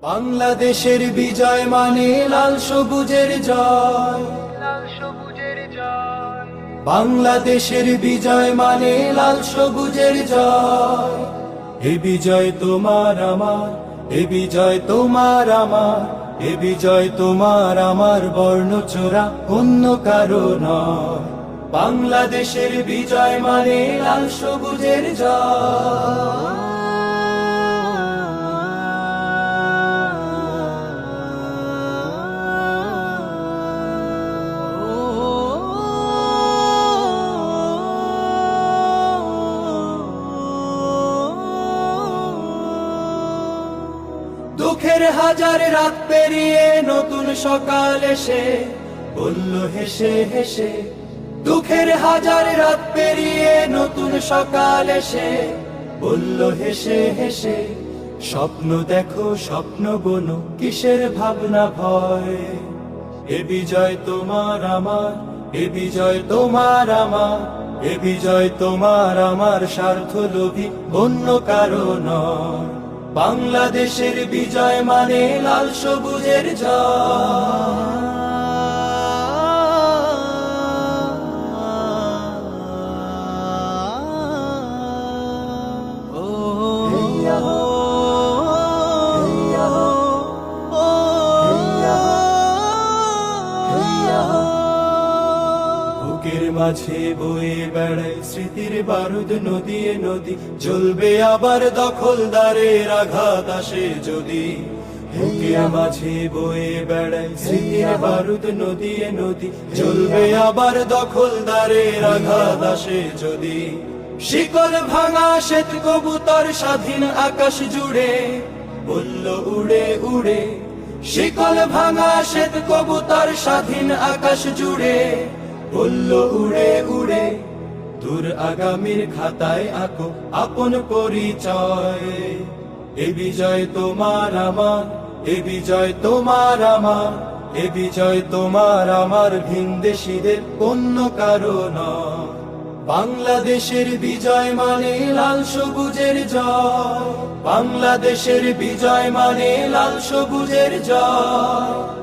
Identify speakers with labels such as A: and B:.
A: বাংলাদেশের বিজয় মানে লাল সবুজের জয়। বাংলাদেশের বিজয় মানে লাল সবুজের জয়। এ বিজয় তোমার আমার, এ বিজয় তোমার আমার, এ বিজয় তোমার আমার, বর্ণচোরা অন্য কারো নয়। বাংলাদেশের বিজয় মানে লাল সবুজের জয়। দুঃখের হাজার রাত পেরিয়ে নতুন সকাল এসে বলল হেসে হেসে, দুঃখের হাজার রাত পেরিয়ে নতুন সকাল এসে বলল হেসে হেসে, স্বপ্ন দেখো স্বপ্ন বোনো কিসের ভাবনা ভয়। এ বিজয় তোমার আমার, এ বিজয় তোমার আমার, এ বিজয় তোমার আমার, স্বার্থ লোভী অন্য কারো নয়। বাংলাদেশের বিজয় মানে লাল সবুজের জয়। বুকের মাঝে বয়ে বেড়ায় স্মৃতির বারুদ নদিয়ে নদী, জ্বলবে আবার দখলদারের আঘাত আসে যদি। বুকের মাঝে বয়ে বেড়ায় স্মৃতির বারুদ নদিয়ে নদী, জ্বলবে আবার দখলদারের আঘাত আসে যদি। শিকল ভাঙা শ্বেত কবুতর স্বাধীন আকাশ জুড়ে বলল উড়ে উড়ে, শিকল ভাঙা শ্বেত কবুতর স্বাধীন আকাশ জুড়ে বলল উড়ে উড়ে। দূর আগামীর খাতায় আঁকো আপন পরিচয়। এ বিজয় তোমার আমার, এ বিজয় তোমার আমার, এ বিজয় তোমার আমার, ভিনদেশীদের অন্য কারো নয়। বাংলাদেশের বিজয় মানে লাল সবুজের জয়। বাংলাদেশের বিজয় মানে লাল সবুজের জয়।